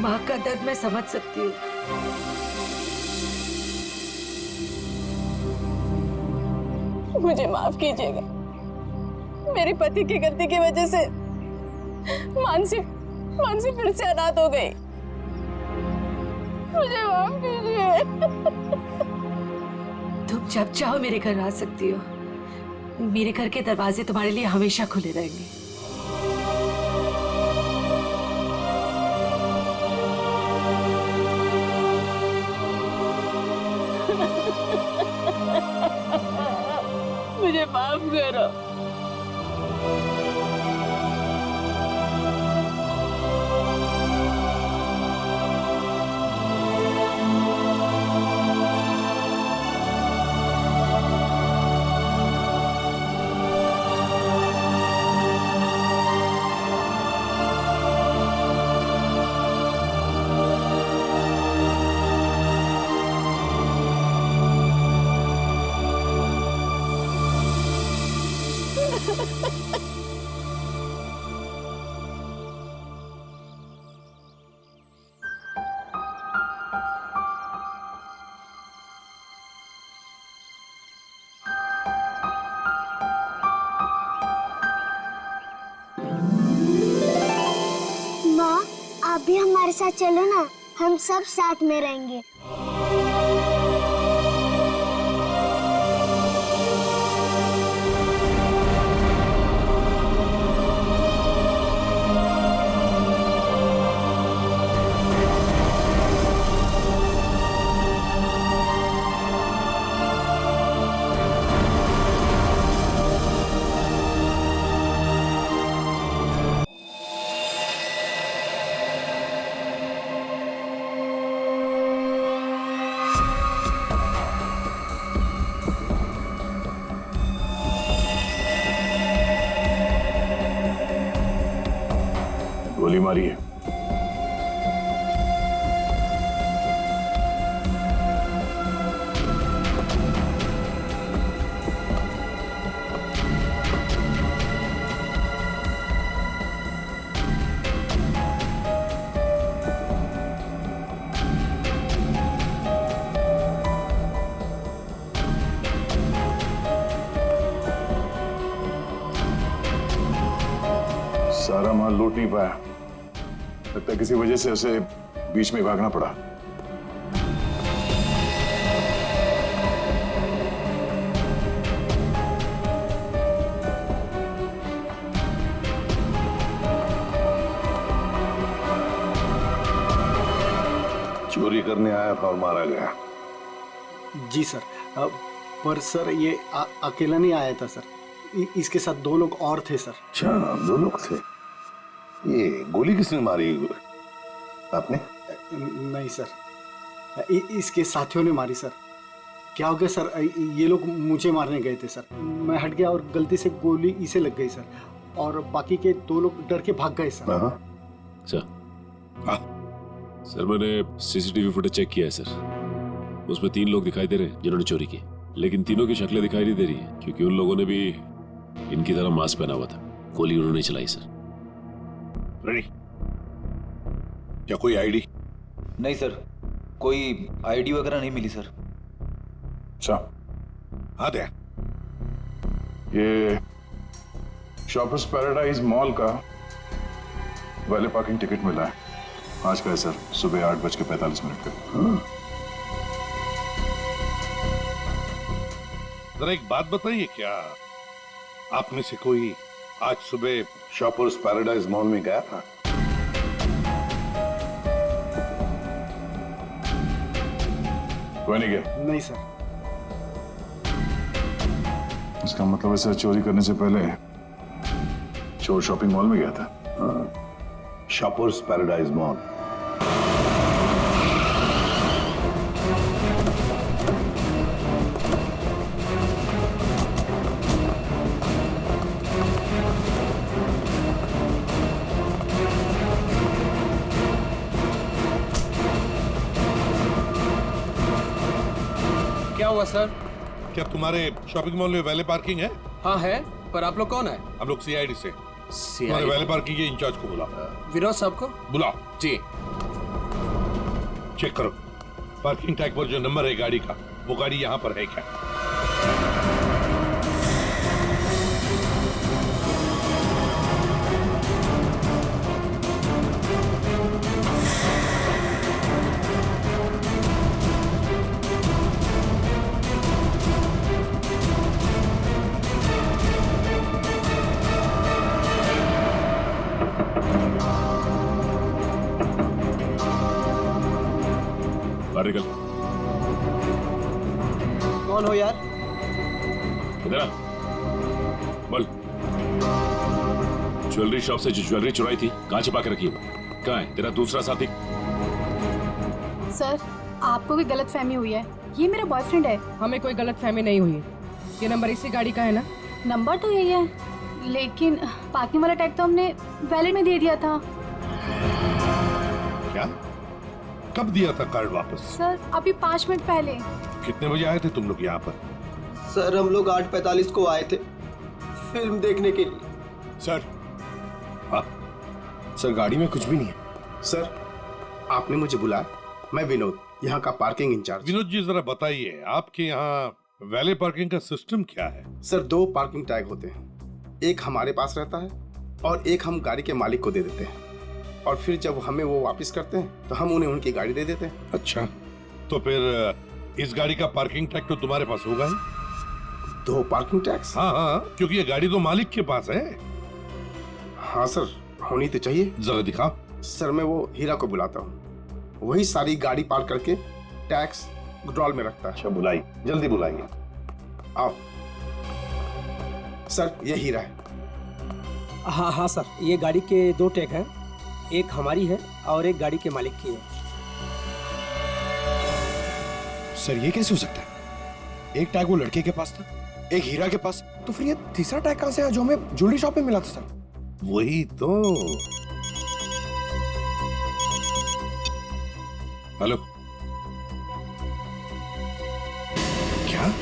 माँ का दर्द मैं समझ सकती हूँ। मुझे माफ कीजिएगा, मेरे पति की गलती की वजह से मानसी फिर से अनाथ हो गई। मुझे माफ कीजिए। तुम जब चाहो मेरे घर आ सकती हो। मेरे घर के दरवाजे तुम्हारे लिए हमेशा खुले रहेंगे। मुझे माफ करो। माँ, आप भी हमारे साथ चलो ना, हम सब साथ में रहेंगे। गोली मारी है। सारा माल लूट नहीं पाया, लगता है किसी वजह से उसे बीच में भागना पड़ा। चोरी करने आया था और मारा गया। जी सर, पर सर ये अकेला नहीं आया था सर, इसके साथ 2 लोग और थे सर। अच्छा, 2 लोग थे। ये गोली किसने मारी? आपने? नहीं सर, इसके साथियों ने मारी सर। क्या हो गया सर, ये लोग मुझे मारने गए थे सर, मैं हट गया और गलती से गोली इसे लग गई सर, और बाकी के 2 लोग डर के भाग गए सर। सर मैंने सीसीटीवी फुटेज चेक किया है सर, उसमें 3 लोग दिखाई दे रहे हैं जिन्होंने चोरी की, लेकिन तीनों की शक्लें दिखाई नहीं दे रही है क्योंकि उन लोगों ने भी इनकी तरह मास्क पहना हुआ था। गोली उन्होंने चलाई सर। रेडी? क्या कोई आईडी? नहीं सर, कोई आईडी वगैरह नहीं मिली सर। अच्छा, हाँ दे। ये शॉपर्स पैराडाइज मॉल का वैले पार्किंग टिकट मिला है, आज का है सर, सुबह 8:45 का। जरा एक बात बताइए, क्या आप में से कोई आज सुबह शॉपर्स पैराडाइज मॉल में गया था? कोई नहीं गया? नहीं सर। इसका मतलब है सर, चोरी करने से पहले चोर शॉपिंग मॉल में गया था। Shoppers paradise mall. क्या हुआ सर? क्या तुम्हारे शॉपिंग मॉल में वैले पार्किंग है? हाँ है, पर आप लोग कौन है? हम लोग सीआईडी से। तुम्हारे वैले पार्किंग के इंचार्ज को बुला। विनोद साहब को बुला। जी। चेक करो पार्किंग टैग पर जो नंबर है गाड़ी का, वो गाड़ी यहाँ पर है क्या? बाहर निकल। कौन हो यार? इधर आ। बोल। ज्वेलरी शॉप से जो ज्वेलरी चुराई थी कहाँ छिपा के रखी है? कहाँ है तेरा दूसरा साथी? सर, आपको कोई गलत फहमी हुई है। ये मेरा बॉयफ्रेंड है। हमें कोई गलत फहमी नहीं हुई है। ये नंबर इसी गाड़ी का है ना? नंबर तो यही है, लेकिन पार्किंग वाला टैग तो हमने वैलेट में दे दिया था। क्या? कब दिया था कार्ड वापस? सर, अभी 5 मिनट पहले। कितने बजे आए थे तुम लोग यहाँ पर? सर, हम लोग 8:45 को आए थे फिल्म देखने के लिए। सर, हाँ? सर गाड़ी में कुछ भी नहीं है। सर, आपने मुझे बुलाया। मैं विनोद, यहाँ का पार्किंग इंचार्ज। विनोद जी जरा बताइए, आपके यहाँ वैले पार्किंग का सिस्टम क्या है? सर, 2 पार्किंग टैग होते हैं। एक हमारे पास रहता है और एक हम गाड़ी के मालिक को दे देते हैं, और फिर जब हमें वो वापस करते हैं तो हम उन्हें उनकी गाड़ी दे देते हैं। अच्छा, तो फिर इस गाड़ी का पार्किंग टैग तो तुम्हारे पास होगा ही? 2 पार्किंग टैक्स? हाँ हाँ, क्योंकि ये गाड़ी तो मालिक के पास है। हाँ सर, होनी तो चाहिए। जरा दिखाओ। सर, मैं वो हीरा को बुलाता हूँ, वही सारी गाड़ी पार्क करके टैक्स ड्रॉल में रखता है। अच्छा, बुलाइए, जल्दी बुलाइए। आओ। सर, ये हीरा है। हाँ हाँ सर, ये गाड़ी के 2 टैग हैं, एक हमारी है और एक गाड़ी के मालिक की है। सर, ये कैसे हो सकता है? एक टैग वो लड़के के पास था, एक हीरा के पास, तो फिर ये तीसरा टैग कहाँ से आया जो हमें ज्वेलरी शॉप में मिला था? सर, वही तो। हेलो, क्या?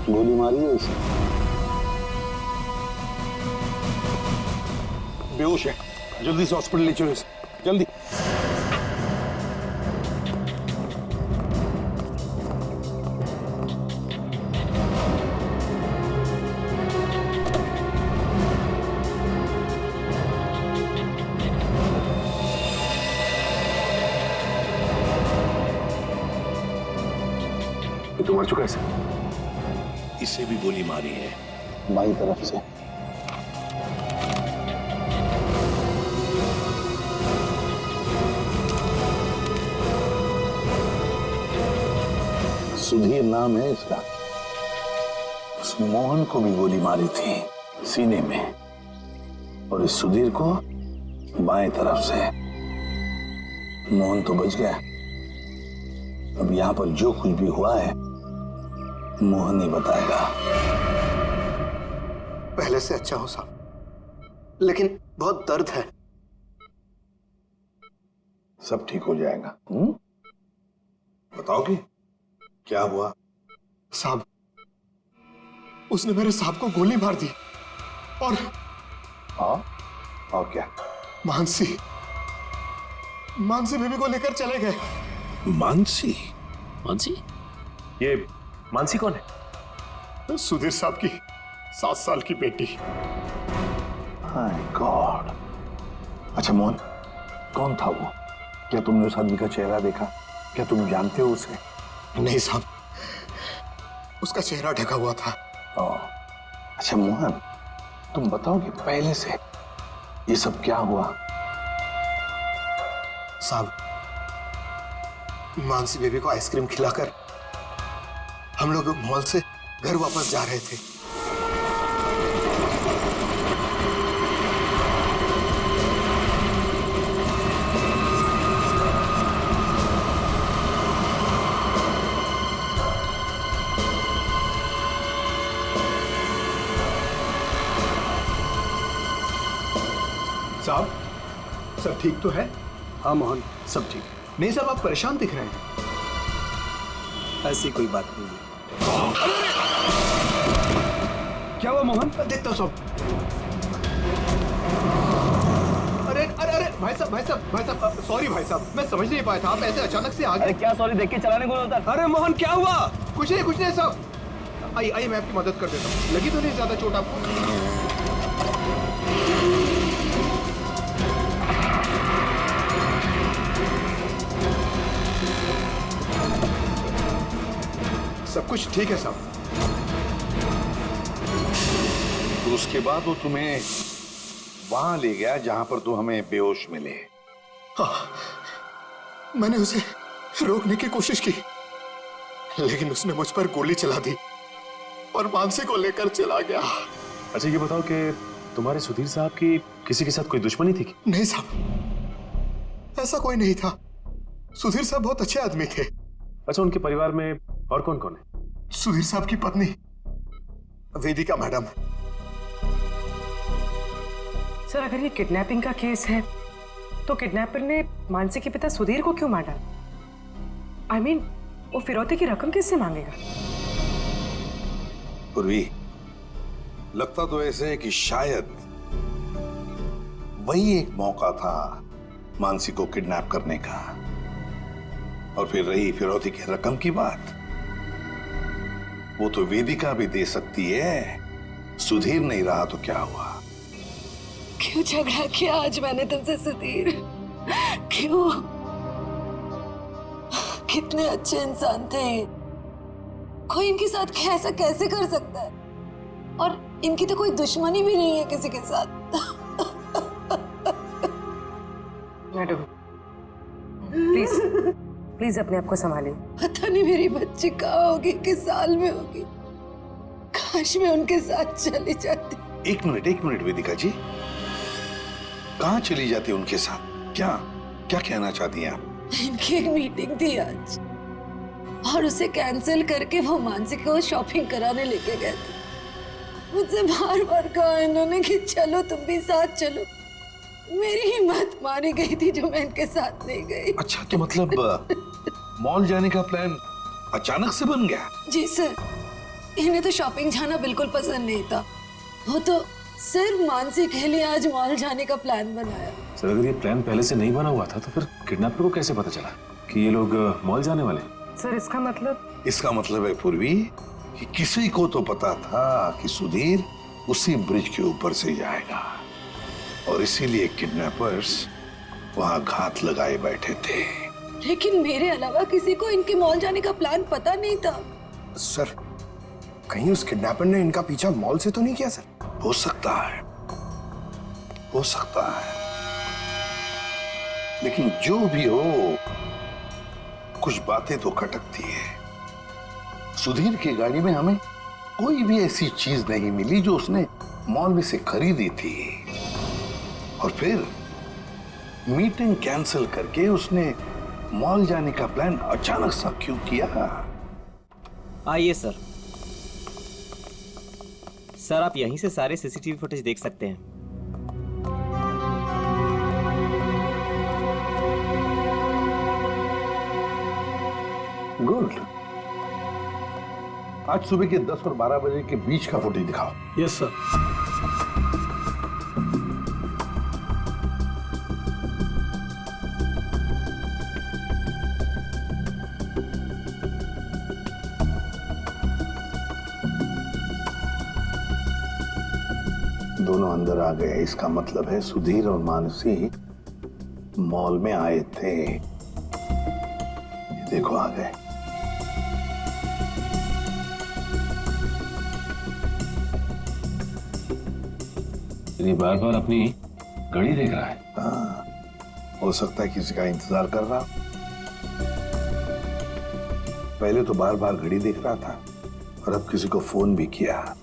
गोली मारी है उसे? बेहोश है, जल्दी से हॉस्पिटल ले चलो इसे, जल्दी। ये तो मर चुका है सर। इसे भी गोली मारी है बाई तरफ से। सुधीर नाम है इसका। उस मोहन को भी गोली मारी थी सीने में, और इस सुधीर को बाएं तरफ से। मोहन तो बच गया। अब यहां पर जो कुछ भी हुआ है मोहन ही बताएगा। पहले से अच्छा हो साहब, लेकिन बहुत दर्द है। सब ठीक हो जाएगा। बताओगे क्या हुआ? साहब, उसने मेरे साहब को गोली मार दी, और और क्या? मानसी बेबी को लेकर चले गए। मानसी? मानसी? ये मानसी कौन है? सुधीर साहब की 7 साल की बेटी। हाय गॉड। अच्छा मोहन, कौन था वो? क्या तुमने उस आदमी का चेहरा देखा? क्या तुम जानते हो उसे? नहीं साहब, उसका चेहरा ढका हुआ था। अच्छा मोहन, तुम बताओगे पहले से ये सब क्या हुआ? साहब, मानसी बेबी को आइसक्रीम खिलाकर हम लोग मॉल से घर वापस जा रहे थे। साहब, सब ठीक तो है? हाँ मोहन, सब ठीक। नहीं साहब, आप परेशान दिख रहे हैं। ऐसी कोई बात नहीं है। क्या हुआ मोहन? देखता हूँ सब। अरे अरे अरे भाई साहब, भाई साहब, भाई साहब, सॉरी भाई साहब, मैं समझ नहीं पाया था, आप ऐसे अचानक से आ गए। अरे क्या सॉरी, देख के चलाने को होता। अरे मोहन क्या हुआ? कुछ नहीं साहब। आइए आइए, मैं आपकी मदद कर देता हूँ। लगी तो नहीं ज्यादा चोट आपको? सब कुछ ठीक है साहब। तो उसके बाद वो तुम्हें वहां ले गया जहां पर तुम हमें बेहोश मिले। हाँ, मैंने उसे रोकने की कोशिश की, लेकिन उसने मुझ पर गोली चला दी और मानसी को लेकर चला गया। अच्छा ये बताओ कि तुम्हारे सुधीर साहब की किसी के साथ कोई दुश्मनी थी? नहीं साहब, ऐसा कोई नहीं था। सुधीर साहब बहुत अच्छे आदमी थे। अच्छा, उनके परिवार में और कौन कौन है? सुधीर साहब की पत्नी वेदिका मैडम। सर, अगर ये किडनैपिंग का केस है तो किडनैपर ने मानसी के पिता सुधीर को क्यों मारा? I mean, वो फिरौती की रकम किससे मांगेगा? पूर्वी, लगता तो ऐसे है कि शायद वही एक मौका था मानसी को किडनैप करने का। और फिर रही फिरौती की रकम की बात, वो तो वेदिका भी दे सकती है। सुधीर नहीं रहा तो क्या हुआ? क्यों झगड़ा किया आज मैंने तुमसे सुधीर? क्यों? कितने अच्छे इंसान थे, कोई इनके साथ ऐसा कैसे कर सकता है? और इनकी तो कोई दुश्मनी भी नहीं है किसी के साथ। मैडम प्लीज प्लीज अपने आप को संभालिए। पता नहीं मेरी बच्ची कहाँ होगी, किस साल में होगी। काश मैं उनके साथ चली जाती। एक मिनट वेदिका जी, कहाँ चली जाती उनके साथ? क्या क्या कहना चाहती हैं आप? इनकी एक मीटिंग थी आज और उसे कैंसिल करके वो मानसी को शॉपिंग कराने लेके गए थे। मुझसे बार बार कहा इन्होंने कि चलो तुम भी साथ चलो। मेरी हिम्मत मारी गई थी जो मैं इनके साथ नहीं गई। अच्छा, तो मतलब मॉल जाने का प्लान अचानक से बन गया? जी सर, इन्हें तो शॉपिंग जाना बिल्कुल पसंद नहीं था। वो तो सिर्फ मानसी के लिए आज मॉल जाने का प्लान बनाया। सर, अगर ये प्लान पहले से नहीं बना हुआ था तो फिर किडनैपर को कैसे पता चला कि ये लोग मॉल जाने वाले हैं? सर, इसका मतलब है पूर्वी कि किसी को तो पता था कि सुधीर उसी ब्रिज के ऊपर से जाएगा और इसीलिए किडनैपर्स वहां घात लगाए बैठे थे। लेकिन मेरे अलावा किसी को इनके मॉल जाने का प्लान पता नहीं था। सर, कहीं उस किडनैपर ने इनका पीछा मॉल से तो नहीं किया? सर, हो सकता है, लेकिन जो भी हो, कुछ बातें तो खटकती है। सुधीर की गाड़ी में हमें कोई भी ऐसी चीज नहीं मिली जो उसने मॉल में से खरीदी थी। और फिर मीटिंग कैंसिल करके उसने मॉल जाने का प्लान अचानक सा क्यों किया? आइए सर। सर, आप यहीं से सारे सीसीटीवी फुटेज देख सकते हैं। गुड। आज सुबह के 10 और 12 बजे के बीच का फुटेज दिखाओ। Yes sir. दोनों अंदर आ गए, इसका मतलब है सुधीर और मानसी मॉल में आए थे। देखो आ गए। ये बार बार अपनी घड़ी देख रहा है। हाँ, हो सकता है किसी का इंतजार कर रहा। पहले तो बार बार घड़ी देख रहा था और अब किसी को फोन भी किया।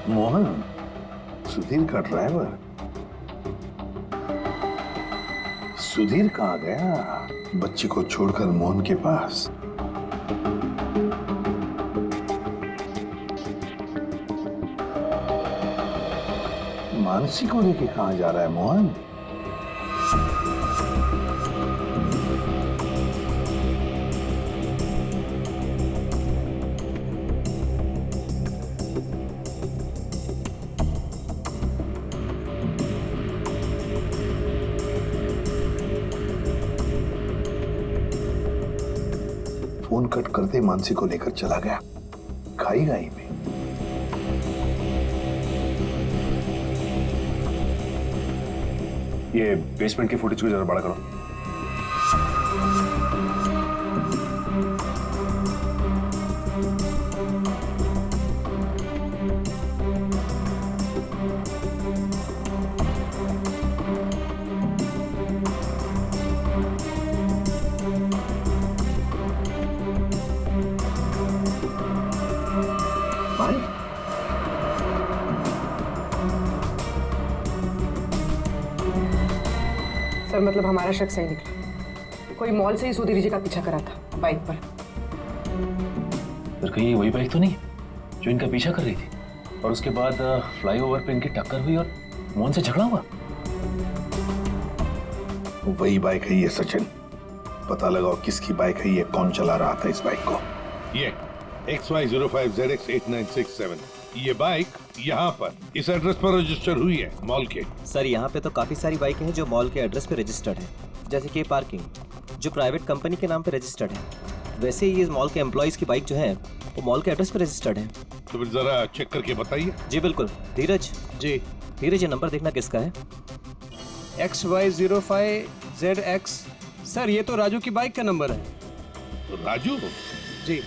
मोहन, सुधीर का ड्राइवर। सुधीर कहाँ गया? बच्ची को छोड़कर मोहन के पास। मानसी को लेके कहाँ जा रहा है मोहन? फोन कट करते मानसी को लेकर चला गया खाई गाई में। ये बेसमेंट की फुटेज को जरा बड़ा करो। सर मतलब हमारा शक सही निकला, कोई मॉल से ही सुधीर जी का पीछा करा था बाइक पर। पर कहीं वही बाइक तो नहीं जो इनका पीछा कर रही थी और उसके बाद फ्लाईओवर पे इनकी टक्कर हुई और मोहन से झगड़ा हुआ? वही बाइक है ये सचिन, पता लगाओ किसकी बाइक है ये, कौन चला रहा था इस बाइक को। ये XY05ZX8967 ये बाइक यहाँ पर इस एड्रेस पर रजिस्टर हुई है मॉल के। सर यहाँ पे तो काफी सारी बाइकें हैं जो मॉल के एड्रेस पे रजिस्टर्ड है, जैसे कि पार्किंग जो प्राइवेट कंपनी के नाम पे रजिस्टर्ड है। वैसे ही ये मॉल के एम्प्लॉइज की बाइक जो है वो मॉल के एड्रेस पे रजिस्टर्ड है। तो फिर जरा चेक करके बताइए। जी बिल्कुल। धीरज जी। धीरज ये नंबर देखना किसका है? XY05ZX। सर ये तो राजू की बाइक का नंबर है। राजू? जी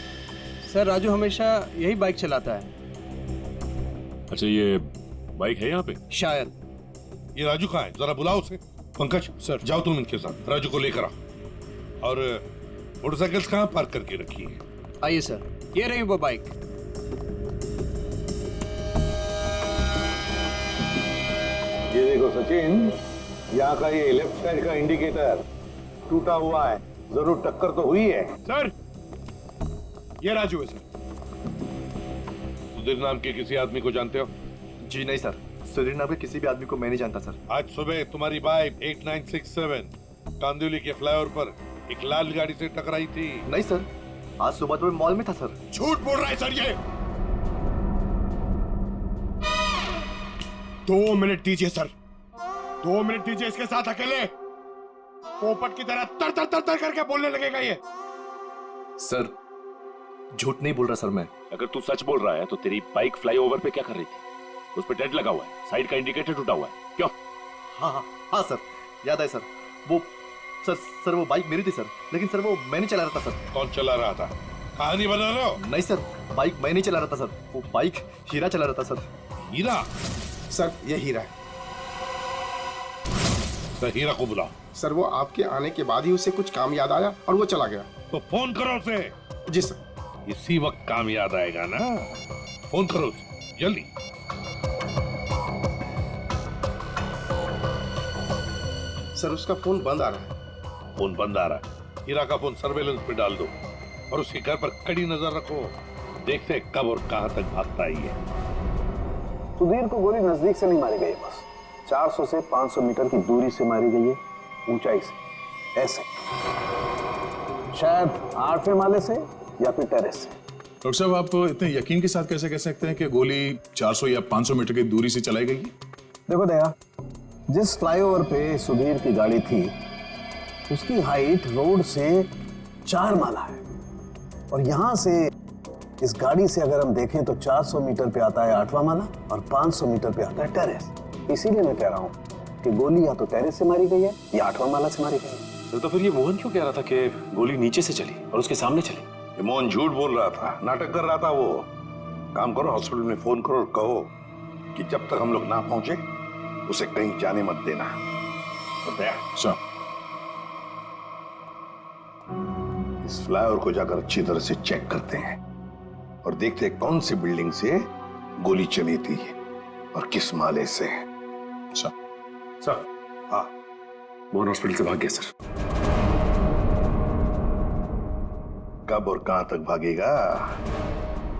सर, राजू हमेशा यही बाइक चलाता है। अच्छा ये बाइक है यहाँ पे? शायद। ये राजू कहाँ है? जरा बुलाओ उसे। पंकज सर जाओ तुम इनके साथ, राजू को लेकर आओ। और मोटरसाइकिल्स कहाँ पार्क करके रखी है? आइए सर, ये रही वो बाइक। ये देखो सचिन, यहाँ का ये लेफ्ट साइड का इंडिकेटर टूटा हुआ है, जरूर टक्कर तो हुई है। सर ये राजू है सर। सुधीर नाम के किसी आदमी को जानते हो? जी नहीं सर, सुधीर नाम के किसी भी आदमी को मैं नहीं जानता सर। आज सुबह तुम्हारी बाइक 8967 कांदिवली के फ्लाईओवर पर एक लाल गाड़ी से टकराई थी। नहीं सर, आज सुबह तो मैं मॉल में था सर। झूठ बोल रहा है सर ये। 2 मिनट दीजिए सर, 2 मिनट दीजिए इसके साथ अकेले। पोपट की तरह तर तर तर तर करके बोलने लगेगा ये। सर झूठ नहीं बोल रहा सर मैं। अगर तू सच बोल रहा है तो तेरी बाइक फ्लाईओवर पे क्या कर रही थी? उस पे डेंट लगा हुआ है, साइड का इंडिकेटर टूटा हुआ है, क्यों? हाँ सर, याद है सर। वो सर वो बाइक मेरी थी सर, लेकिन सर वो मैं नहीं चला रहा था सर। कौन चला रहा था? कहानी बना रहे हो? नहीं सर, बाइक मैं नहीं चला रहा था सर, वो बाइक हीरा चला रहा था सर। हीरा? सर ये हीरा है। तो हीरा को बुलाओ। सर वो आपके आने के बाद ही उसे कुछ काम याद आया और वो चला गया। तो फोन करो उसे। जी सर। इसी वक्त काम याद आएगा ना, फोन करो उसे जल्दी। सर उसका फोन बंद आ रहा है। फोन बंद आ रहा है? हीरा का फोन सर्वेलेंस पे डाल दो और उसके घर पर कड़ी नजर रखो, देखते कब और कहां तक भागता है ये। सुधीर को गोली नजदीक से नहीं मारी गई, बस 400 से 500 मीटर की दूरी से मारी गई है, ऊंचाई से, ऐसे शायद 8वें माले से या फिर टेरेस से। डॉक्टर साहब आप इतने यकीन के साथ कैसे कह सकते हैं कि गोली 400 या 500 मीटर की दूरी से चलाई गई? देखो दया, जिस फ्लाईओवर पे सुधीर की गाड़ी थी उसकी हाइट रोड से 4 माला है और यहां से इस गाड़ी से अगर हम देखें तो 400 मीटर पे आता है 8वां माला और 500 मीटर पे आता है टेरेस। इसीलिए मैं कह रहा हूं कि गोली या तो टेरेस से मारी गई है या 8वां माला से मारी गई है। तो फिर ये मोहन क्यों कह रहा था कि गोली नीचे से चली और उसके सामने चली? ये मोहन झूठ बोल रहा था, नाटक कर रहा था वो। काम करो, हॉस्पिटल में फोन करो और कहो कि जब तक हम लोग ना पहुंचे उसे कहीं जाने मत देना। तो दया सर, इस फ्लाईओवर को जाकर अच्छी तरह से चेक करते हैं और देखते हैं कौन सी बिल्डिंग से गोली चली थी और किस माले से। सर हाँ, मोहन हॉस्पिटल से भाग गया सर। कब और कहां तक भागेगा?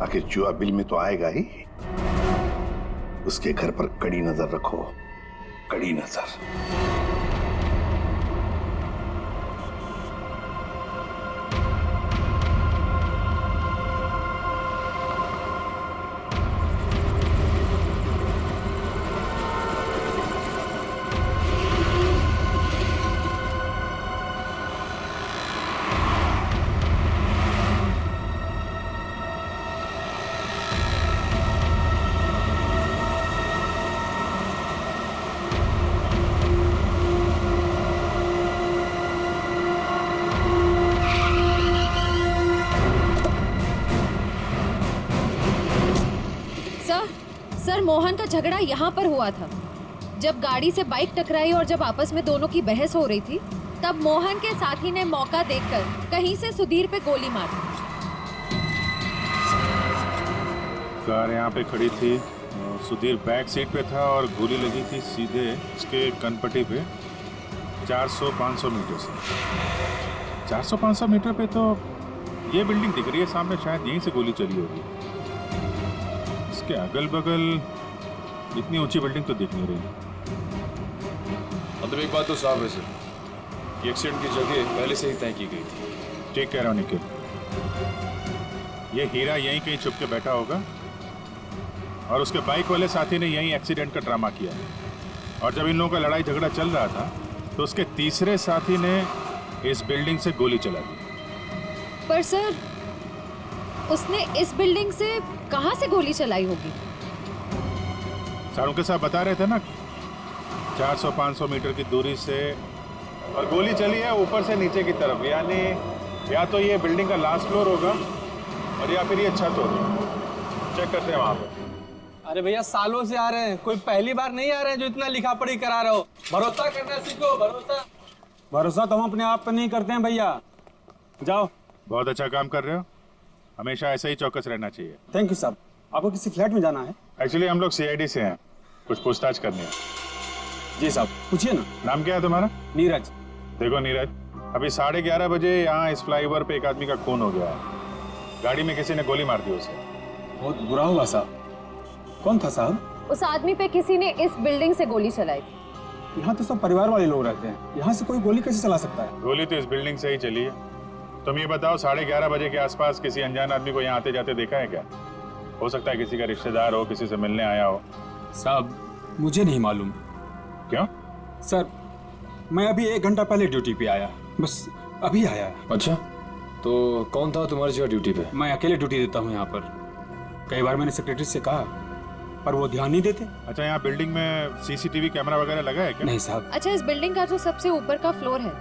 आखिर जुआ बिल में तो आएगा ही। उसके घर पर कड़ी नजर रखो, कड़ी नजर। सर, मोहन का झगड़ा यहाँ पर हुआ था। जब गाड़ी से बाइक टकराई और जब आपस में दोनों की बहस हो रही थी, तब मोहन के साथी ने मौका देखकर कहीं से सुधीर पे गोली मार दी। कार यहाँ पे खड़ी थी, सुधीर बैक सीट पे था और गोली लगी थी सीधे उसके कनपट्टी पे 400-500 मीटर से। 400-500 मीटर पे तो ये बिल्डिंग दिख रही है सामने, शायद यहीं से गोली चली होगी। इसके अगल बगल इतनी ऊंची बिल्डिंग तो दिख नहीं रही। मतलब एक बात तो साफ है सर, ये एक्सीडेंट की जगह पहले से ही तय की गई थी। ठीक कह रहा हूँ निखिल, ये हीरा यहीं कहीं छुप के बैठा होगा और उसके बाइक वाले साथी ने यहीं एक्सीडेंट का ड्रामा किया है। और जब इन लोगों का लड़ाई झगड़ा चल रहा था तो उसके तीसरे साथी ने इस बिल्डिंग से गोली चला दी। पर सर, उसने इस बिल्डिंग से कहां से गोली चलाई होगी? सारों के साथ बता रहे थे ना, 400-500 मीटर की दूरी से, और गोली चली है ऊपर से नीचे की तरफ, यानी या तो ये बिल्डिंग का लास्ट फ्लोर होगा और या फिर ये छत होगी। चेक करते हैं वहां पर। अरे भैया सालों से आ रहे हैं, कोई पहली बार नहीं आ रहे हैं जो इतना लिखा पढ़ी करा रहे हो। भरोसा करना सीखो, भरोसा। भरोसा तो हम अपने आप पर नहीं करते हैं भैया। जाओ। बहुत अच्छा काम कर रहे हो, हमेशा ऐसा ही चौकस रहना चाहिए। थैंक यू साहब। आपको किसी फ्लैट में जाना है? एक्चुअली हम लोग CID से हैं, कुछ पूछताछ करनी है। जी साहब, पूछिए ना। नाम क्या है तुम्हारा? नीरज। देखो नीरज, अभी 11:30 बजे यहाँ इस फ्लाईओवर पे एक आदमी का खून हो गया है। गाड़ी में किसी ने गोली मार दी उसे। बहुत बुरा हुआ साहब। कौन था साहब? उस आदमी पे किसी ने इस बिल्डिंग से गोली चलाई। यहाँ तो सब परिवार वाले लोग रहते हैं, यहाँ से कोई गोली कैसे चला सकता है? गोली तो इस बिल्डिंग से ही चली है। तुम ये बताओ, 11:30 बजे के आसपास किसी अनजान आदमी को यहाँ आते जाते देखा है क्या? हो सकता है किसी का रिश्तेदार हो, किसी से मिलने आया हो। साहब मुझे नहीं मालूम। क्यों? सर मैं अभी 1 घंटा पहले ड्यूटी पे आया, बस अभी आया। अच्छा, तो कौन था तुम्हारी जगह ड्यूटी पे? मैं अकेले ड्यूटी देता हूँ यहाँ पर। कई बार मैंने सेक्रेटरी से कहा पर वो ध्यान नहीं देते। अच्छा, यहाँ बिल्डिंग में CCTV कैमरा वगैरह लगा है क्या? नहीं साहब। अच्छा, इस बिल्डिंग का जो सबसे ऊपर का फ्लोर है,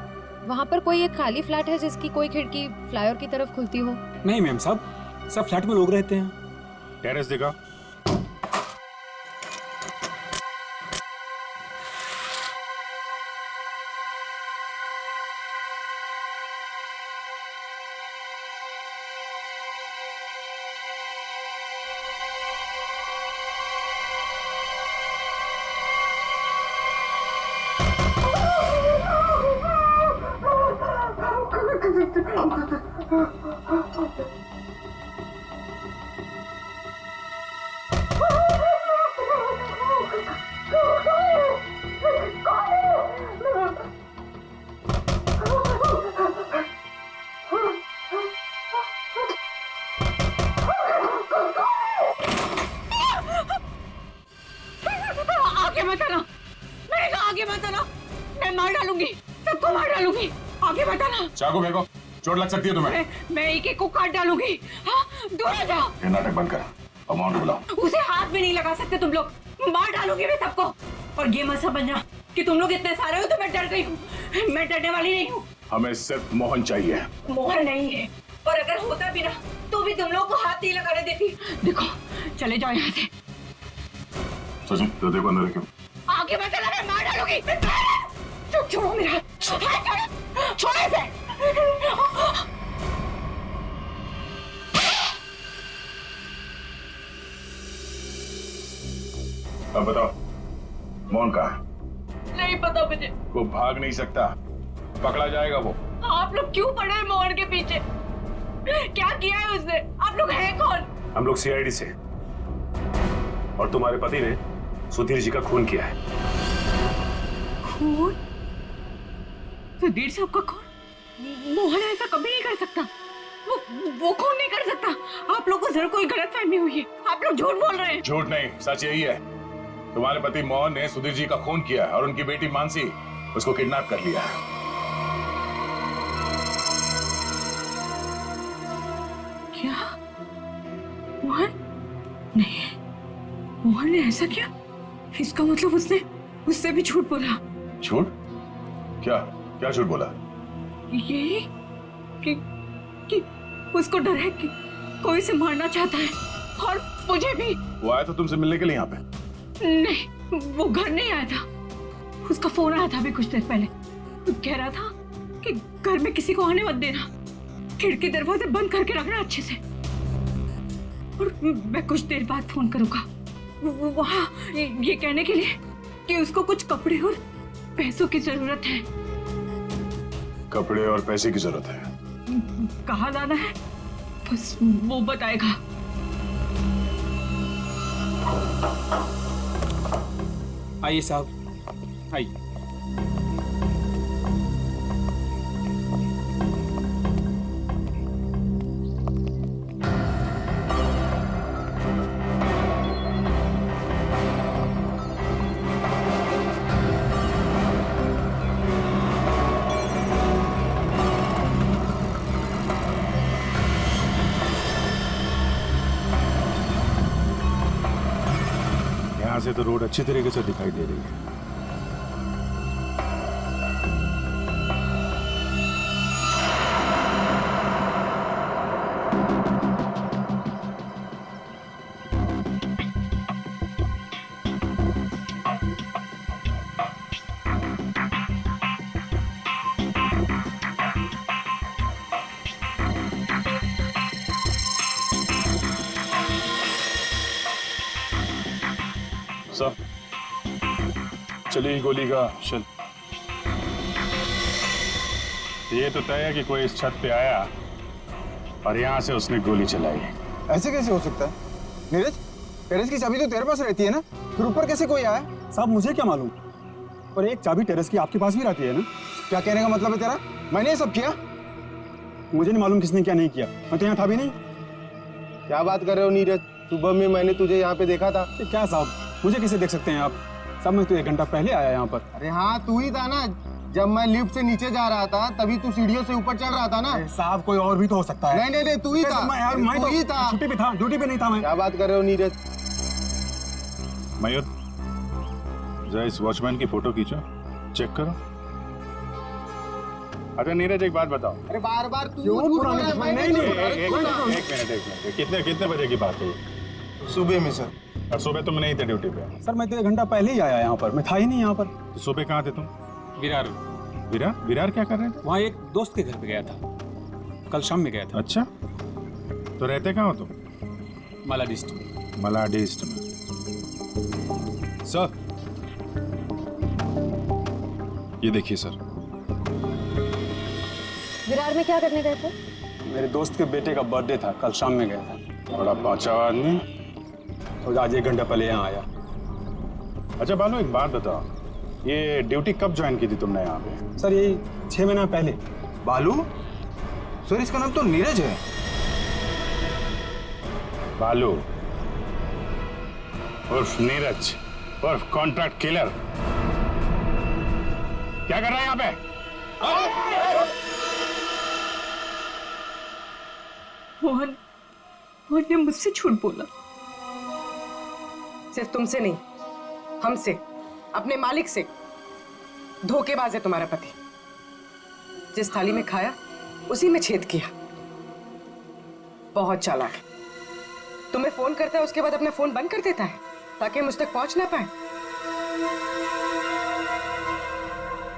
वहाँ पर कोई एक खाली फ्लैट है जिसकी कोई खिड़की फ्लाईओवर की तरफ खुलती हो? नहीं मैम साहब, सब फ्लैट में लोग रहते हैं। टेरेस दिखाओ। आगे मत आना, मैंने कहा आगे मत आना, मैं मार डालूंगी, सबको मार डालूंगी। आगे मत आना। चाकू फेंको, चोट लग सकती है तुम्हें। मैं एक को काट डालूंगी। हाँ, दूर हो जाओ। ये नाटक बंद कर, अमाउंट बुलाओ। उसे हाथ भी नहीं लगा सकते तुम लोग, मार डालूंगी मैं सबको। और ये मत समझना कि तुम लोग इतने सारे हो तो मैं डर गई हूँ, मैं डरने वाली नहीं हूँ। हमें सिर्फ मोहन चाहिए। मोहन नहीं है, और अगर होता भी ना तो भी तुम लोग को हाथ नहीं लगाने देती। देखो, चले जाओ यहाँ से। सचिन, तो देखो अंदर क्यों? आगे मत आना, मैं मार डालूंगी। छोड़ो मेरा हाथ, छोड़ो, छोड़ो इसे। अब बताओ, मोहन कहाँ है? नहीं पता मुझे। वो भाग नहीं सकता, पकड़ा जाएगा वो। आप लोग क्यों पड़े हैं मोहन के पीछे? क्या किया है उसने? आप लोग हैं कौन? हम लोग CID से। और तुम्हारे पति ने सुधीर जी का खून किया है। खून? सुधीर साहब का खून? मोहन ऐसा कभी नहीं कर सकता। वो खून नहीं कर सकता। आप लोगों को जरूर कोई गलतफहमी हुई है। आप लोग झूठ बोल रहे हैं। झूठ नहीं, सच यही है। तुम्हारे पति मोहन ने सुधीर जी का खून किया है और उनकी बेटी मानसी उसको किडनैप कर लिया है। क्या? मोहन? नहीं, मोहन ने ऐसा किया? इसका मतलब उससे भी झूठ बोला। झूठ? क्या झूठ बोला? यही कि उसको डर है कि कोई से मारना चाहता है, और मुझे भी। वो आया था तुमसे मिलने के लिए यहाँ पे? नहीं, वो घर नहीं आया था। उसका फोन आया था अभी कुछ देर पहले। वो कह रहा था कि घर में किसी को आने मत देना, खिड़की दरवाजे बंद करके रखना अच्छे से, और मैं कुछ देर बाद फोन करूंगा। वहाँ ये कहने के लिए कि उसको कुछ कपड़े और पैसों की जरूरत है। कपड़े और पैसे की जरूरत है? कहाँ लाना है बस वो बताएगा। आइए साहब, आइए। यहाँ से तो रोड अच्छी तरीके से दिखाई दे रही है। सर, चली गोली का शल। ये तो तय है कि कोई इस छत पे आया और यहाँ से उसने गोली चलाई। ऐसे कैसे हो सकता है? नीरज, टेरेस की चाबी तो तेरे पास रहती है ना, फिर ऊपर कैसे कोई आया? साहब मुझे क्या मालूम, पर एक चाबी टेरेस की आपके पास भी रहती है ना। क्या कहने का मतलब है तेरा? मैंने ये सब किया? मुझे नहीं मालूम किसने क्या नहीं किया, मैं तो यहाँ था भी नहीं। क्या बात कर रहे हो नीरज? सुबह में मैंने तुझे यहाँ पे देखा था। क्या साहब, मुझे कैसे देख सकते हैं आप? साहब मैं तो 1 घंटा पहले आया यहाँ पर। अरे हाँ, तू ही था ना। जब मैं लिफ्ट से नीचे जा रहा था तभी तू सीढ़ियों से ऊपर चढ़ रहा था ना। साहब कोई और भी तो हो सकता है। नहीं, तू ही था। मैं तू ही था। छुट्टी पे था, ड्यूटी पे नहीं था मैं। क्या बात कर रहे हो नीरज? मयूर, जरा इस वॉचमैन की फोटो खींचो, चेक करो। अच्छा नीरज, एक बात बताओ। अरे बार तू नहीं, कितने बजे की बात है? सुबह में सर। और सुबह तुम नहीं थे ड्यूटी पे? सर मैं तो 1 घंटा पहले ही आया यहाँ पर, मैं था ही नहीं यहाँ पर। तो सुबह कहाँ थे तुम? विरार क्या कर रहे थे? वहाँ एक दोस्त के घर पे गया था, कल शाम में गया था। अच्छा, तो रहते कहाँ हो तुम? मलाडिस्ट में। सर, ये देखिए सर। विरार में क्या करने गए थे? मेरे दोस्त के बेटे का बर्थडे था, कल शाम में गया था। बड़ा पाचा आदमी, तो आज 1 घंटा पहले यहाँ आया। अच्छा बालू, एक बात बताओ, ये ड्यूटी कब ज्वाइन की थी तुमने यहाँ पे? सर ये 6 महीना पहले। बालू? सर इसका नाम तो नीरज है। बालू उर्फ नीरज उर्फ कॉन्ट्रैक्ट किलर, क्या कर रहा है यहाँ पे? मोहन ने मुझसे झूठ बोला। सिर्फ तुमसे नहीं, हमसे, अपने मालिक से। धोखेबाज है तुम्हारा पति। जिस थाली में खाया उसी में छेद किया। बहुत चालाक है। तुम्हें फोन करता है, उसके बाद अपना फोन बंद कर देता है ताकि मुझ तक पहुंच ना पाए।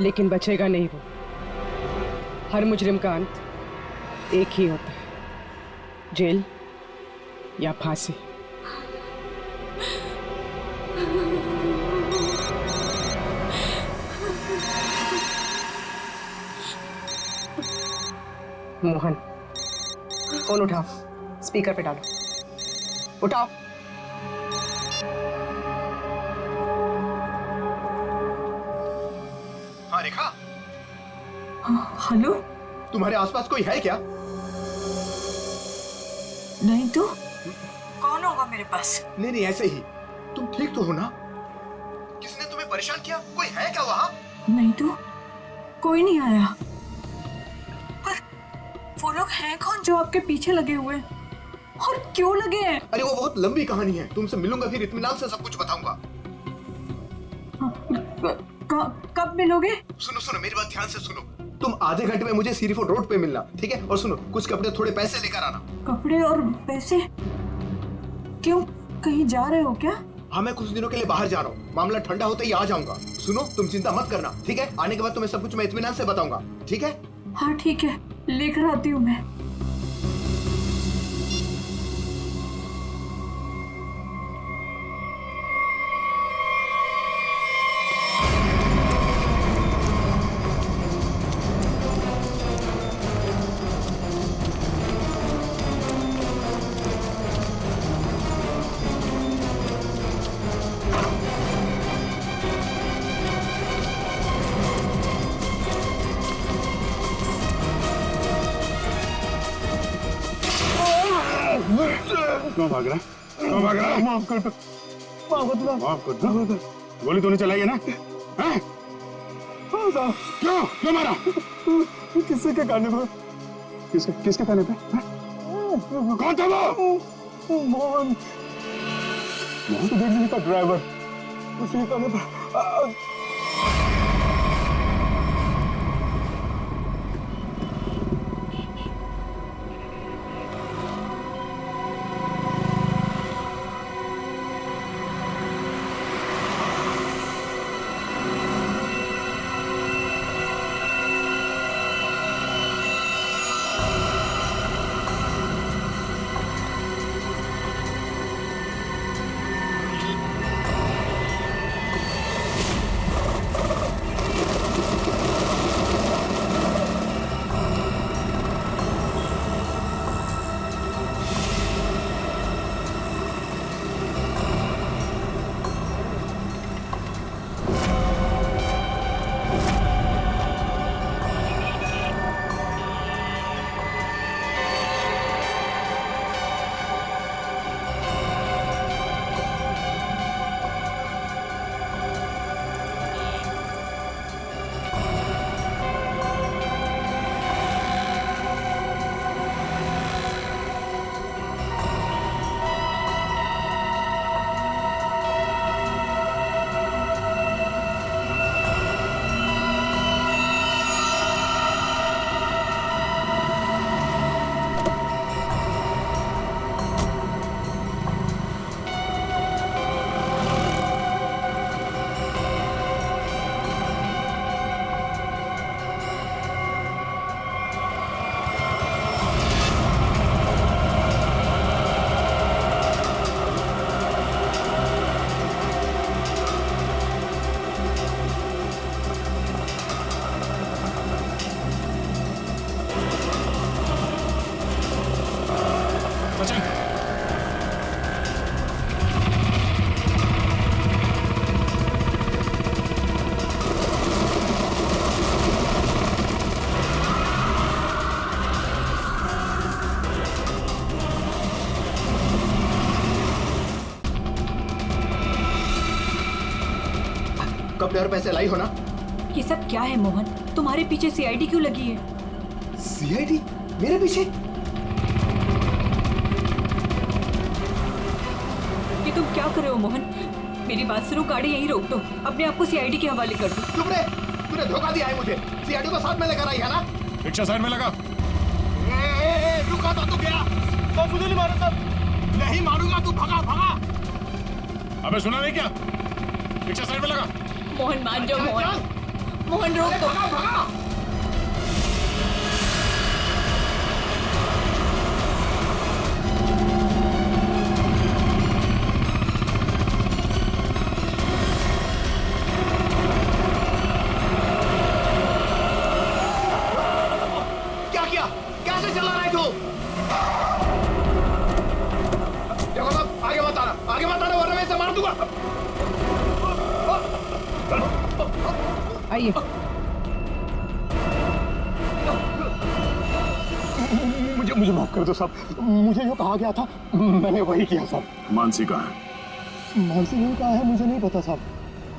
लेकिन बचेगा नहीं वो। हर मुजरिम का अंत एक ही होता है, जेल या फांसी। मोहन, फोन उठाओ, स्पीकर पे डालो। उठाओ। देखा? हेलो, तुम्हारे आसपास कोई है क्या? नहीं तो कौन होगा मेरे पास? नहीं नहीं, ऐसे ही। तुम ठीक तो हो ना? किसने तुम्हें परेशान किया? कोई है क्या वहाँ? नहीं तो कोई नहीं आया। पर वो लोग हैं कौन जो आपके पीछे लगे हुए हैं? और क्यों लगे हैं? अरे वो बहुत लंबी कहानी है, तुमसे मिलूंगा फिर इत्मीनान से सब कुछ बताऊंगा। कब मिलोगे? सुनो सुनो, मेरी बात ध्यान से सुनो। तुम आधे घंटे में मुझे सीरीफोर्ड रोड पे मिलना, ठीक है? और सुनो, कुछ कपड़े थोड़े पैसे लेकर आना। कपड़े और पैसे? क्यों, कहीं जा रहे हो क्या? हाँ, मैं कुछ दिनों के लिए बाहर जा रहा हूँ। मामला ठंडा होते ही आ जाऊंगा। सुनो, तुम चिंता मत करना, ठीक है? आने के बाद तुम्हें सब कुछ मैं इत्मीनान से बताऊंगा, ठीक है? हाँ ठीक है, लेकर आती हूँ मैं। क्यों भाग रहा है? क्यों भाग रहा है? माफ कर दो, माफ कर दो। गोली तो नहीं चलाई है ना? हैं? क्यों क्यों मारा? किसी के कहने पर। किसके कहने पे? कौन था वो? मोहन, सुधीर जी का ड्राइवर, उसी के कहने पर। कपड़े और पैसे लाई हो ना? ये सब क्या है मोहन? तुम्हारे पीछे सीआईडी क्यों लगी है? सीआईडी मेरे पीछे? ये तुम क्या कर रहे हो मोहन? मेरी बात सुनो, गाड़ी यहीं रोक दो, अपने आप को सीआईडी के हवाले कर दो। चुप रहे, तूने धोखा दिया है मुझे। सीआईडी को साथ में लेकर आई है ना? रिक्शा साइड में लगा। रुका था तू गया तो मुझे नहीं मारो सब। नहीं मारूंगा, तू भगा भगा। अबे सुना नहीं क्या? रिक्शा साइड में लगा। मोहन मान जाओ मोहन, मोहन रोक दो। क्या किया? कैसे चला रहा है तू? देखो साहब, आगे मत आना, आगे मत आना वरना मैं इसे मार दूंगा। आइए। मुझे माफ कर दो साहब, मुझे जो कहा गया था मैंने वही किया साहब। मानसी कहाँ है? मानसी ने कहा है मुझे नहीं पता साहब,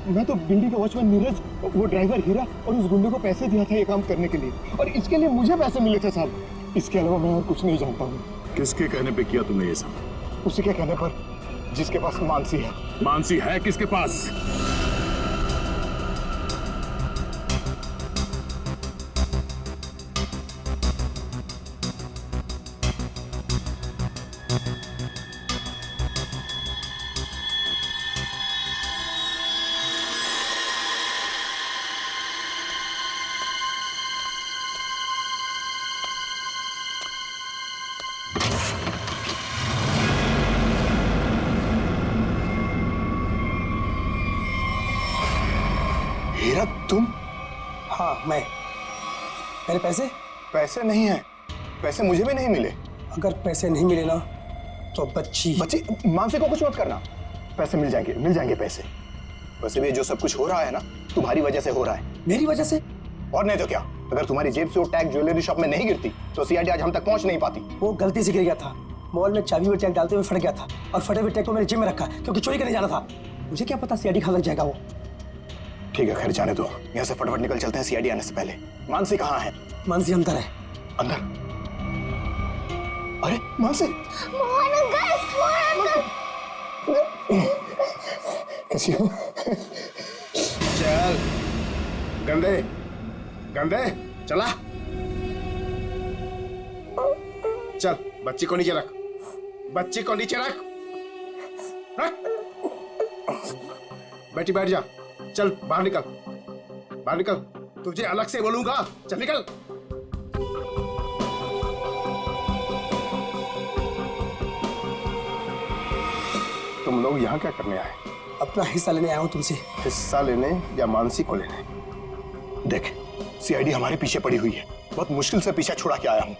मैं तो गिंडी का वॉचमैन नीरज, वो ड्राइवर हीरा और उस गुंडे को पैसे दिया था ये काम करने के लिए, और इसके लिए मुझे पैसे मिले थे साहब। इसके अलावा मैं और कुछ नहीं जानता हूँ। किसके कहने पे किया तुमने ये सब? उसी के कहने पर, जिसके पास मानसी है। मानसी है किसके पास? हीरा तुम? हाँ मैं। मेरे पैसे? पैसे नहीं है, पैसे मुझे भी नहीं मिले। अगर पैसे नहीं मिले ना तो बच्ची मानसी को कुछ मत करना, पैसे मिल जाएंगे पैसे। वैसे भी जो सब कुछ हो रहा है ना तुम्हारी वजह से हो रहा है। मेरी वजह से? और नहीं तो क्या, अगर तुम्हारी जेब से वो टैग ज्वेलरी शॉप में नहीं गिरती तो सीआईडी आज हम तक पहुंच नहीं पाती। वो गलती से गिर गया था, मॉल में चाबी में टैग डालते हुए फट गया था, और फटे हुए टैग को मैंने जेब में रखा क्योंकि चोरी करने जाना था। मुझे क्या पता सीआईडी खा लग जाएगा वो। ठीक है, खैर जाने दो, यहाँ से फटाफट निकल चलते हैं सीआईडी आने से पहले। मानसी कहाँ है? मानसी अंदर है। अंदर? अरे मानसी! मोहन अंकल! कैसी हो? चल गंदे गंदे चला, चल बच्ची को नीचे रख, बच्ची को नीचे रख, बैठ जा, चल बाहर निकल, तुझे अलग से बोलूंगा, चल निकल। तुम लोग यहाँ क्या करने आए? अपना हिस्सा लेने आया हूँ तुमसे। हिस्सा लेने या मानसी को लेने? देख, सीआईडी हमारे पीछे पड़ी हुई है, बहुत मुश्किल से पीछा छुड़ा के आया हूँ।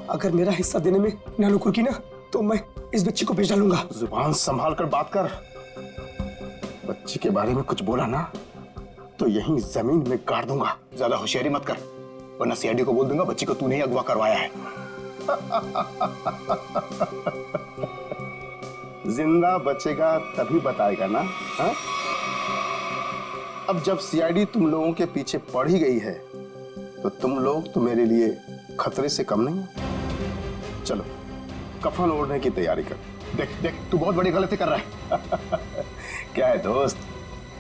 अगर मेरा हिस्सा देने में ना नुकुर की ना तो मैं इस बच्ची को बेच डालूंगा। जुबान संभाल कर बात कर, बच्ची के बारे में कुछ बोला ना तो यहीं जमीन में गाड़ दूंगा। ज्यादा होशियारी मत कर, वरना सीआईडी को बोल दूंगा बच्ची को तूने ही अगवा करवाया है। जिंदा बचेगा तभी बताएगा ना? हा? अब जब सीआईडी तुम लोगों के पीछे पड़ ही गई है तो तुम लोग तो मेरे लिए खतरे से कम नहीं। चलो कफन ओढ़ने की तैयारी कर। देख देख, तू बहुत बड़ी गलती कर रहा है। क्या है दोस्त,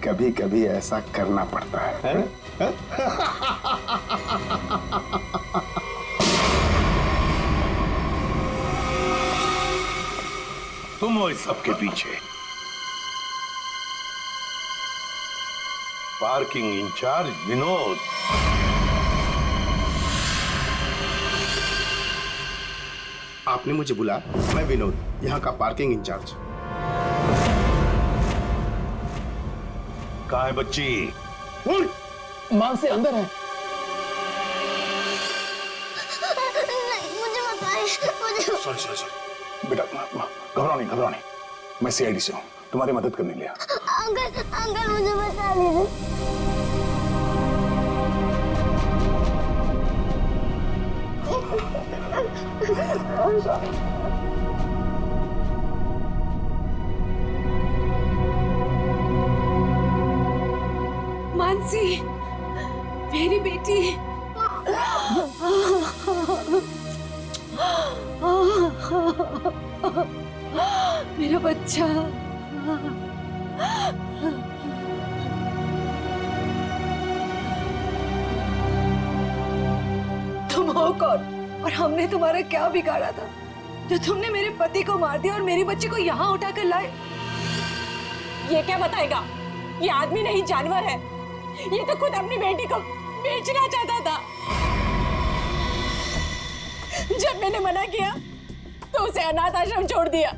कभी कभी ऐसा करना पड़ता है? तुम हो इस सबके पीछे? Parking incharge Vinod. आपने मुझे बुलाया? मैं विनोद, यहाँ का पार्किंग इंचार्ज। कहाँ है बच्ची? मानसी अंदर है। नहीं, मुझे बताइए, सॉरी बेटा, घबराओ नहीं, मैं सीआईडी से हूँ, तुम्हारी मदद करने लिया। अंकल मुझे बता दीजिए। मानसी, मेरी बेटी। मेरा बच्चा। तुम हो कौन और हमने तुम्हारा क्या बिगाड़ा था जो तुमने मेरे पति को मार दिया और मेरी बच्ची को यहाँ उठा कर लाए? ये क्या बताएगा? ये आदमी नहीं जानवर है। ये तो खुद अपनी बेटी को बेचना चाहता था। जब मैंने मना किया तो उसे अनाथ आश्रम छोड़ दिया।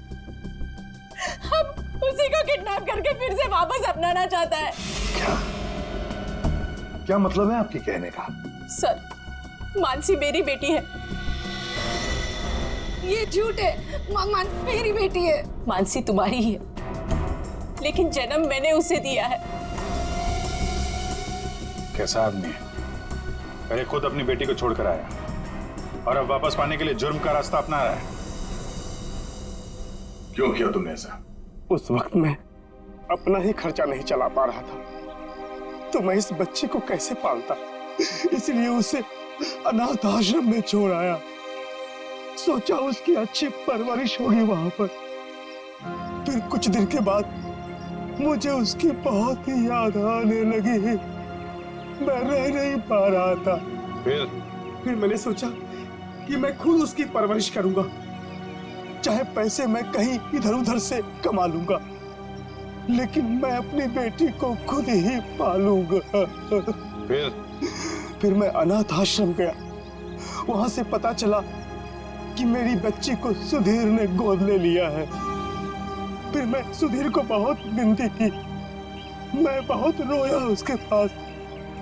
अब उसी को किडनैप करके फिर से वापस अपनाना चाहता है। क्या मतलब है आपके कहने का? सर, मानसी मेरी बेटी है। ये झूठ है। मानसी मेरी बेटी है। मानसी तुम्हारी ही है, लेकिन जन्म मैंने उसे दिया है। कैसा आदमी है? पहले खुद अपनी बेटी को छोड़कर आया, और अब वापस पाने के लिए जुर्म का रास्ता अपना रहा है। क्यों किया तुमने ऐसा? उस वक्त मैं अपना ही खर्चा नहीं चला पा रहा था, तो मैं इस बच्चे को कैसे पालता, इसलिए उसे अनाथ आश्रम में छोड़ आया। सोचा उसकी अच्छी परवरिश होगी वहां पर। फिर कुछ दिन के बाद मुझे उसकी बहुत ही याद आने लगी। मैं रह नहीं पा रहा था। फिर मैंने सोचा कि मैं खुद उसकी परवरिश करूंगा, चाहे पैसे मैं कहीं इधर उधर से कमा लूंगा, लेकिन मैं अपनी बेटी को खुद ही पालूंगा। फिर मैं अनाथ आश्रम गया। वहां से पता चला कि मेरी बच्ची को सुधीर ने गोद ले लिया है। फिर मैं सुधीर को बहुत विनती की, मैं बहुत रोया उसके पास,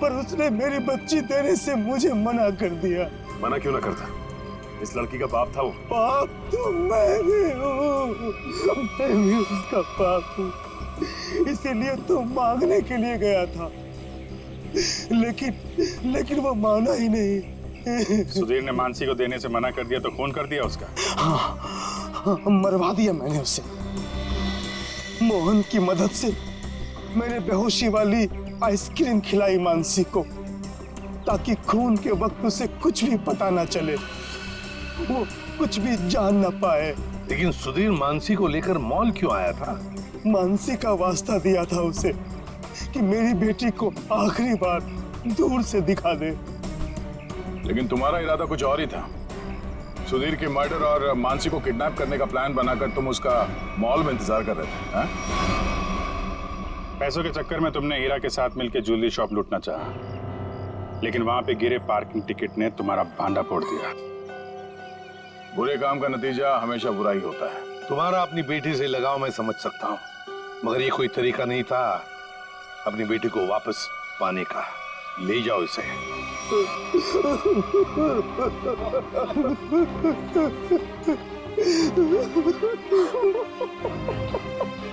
पर उसने मेरी बच्ची देने से मुझे मना कर दिया। मना क्यों ना करता? इस लड़की का बाप था वो। बाप तो मैं भी हूँ, मैं भी उसका बाप हूँ, इसीलिए तो मांगने के लिए गया था, लेकिन वो माना ही नहीं। सुधीर ने मानसी को देने से मना कर दिया तो खून कर दिया उसका? हाँ, मरवा दिया मैंने उसे। मोहन की मदद से मैंने बेहोशी वाली आइसक्रीम खिलाई मानसी को, ताकि खून के वक्त उसे कुछ भी पता ना चले, वो कुछ भी जान ना पाए। लेकिन सुधीर मानसी को लेकर मॉल क्यों आया था? मानसी का वास्ता दिया था उसे कि मेरी बेटी को आखिरी बार दूर से दिखा दे। लेकिन तुम्हारा इरादा कुछ और ही था। सुधीर के मर्डर और मानसी को किडनैप करने का प्लान बनाकर तुम उसका मॉल में इंतजार कर रहे थे, हाँ? पैसों के चक्कर में तुमने हीरा के साथ मिलकर ज्वेलरी शॉप लूटना चाहा, लेकिन वहां पे गिरे पार्किंग टिकट ने तुम्हारा भांडा फोड़ दिया। बुरे काम का नतीजा हमेशा बुरा ही होता है। तुम्हारा अपनी बेटी से लगाव मैं समझ सकता हूँ, मगर ये कोई तरीका नहीं था अपनी बेटी को वापस पाने का। ले जाओ इसे।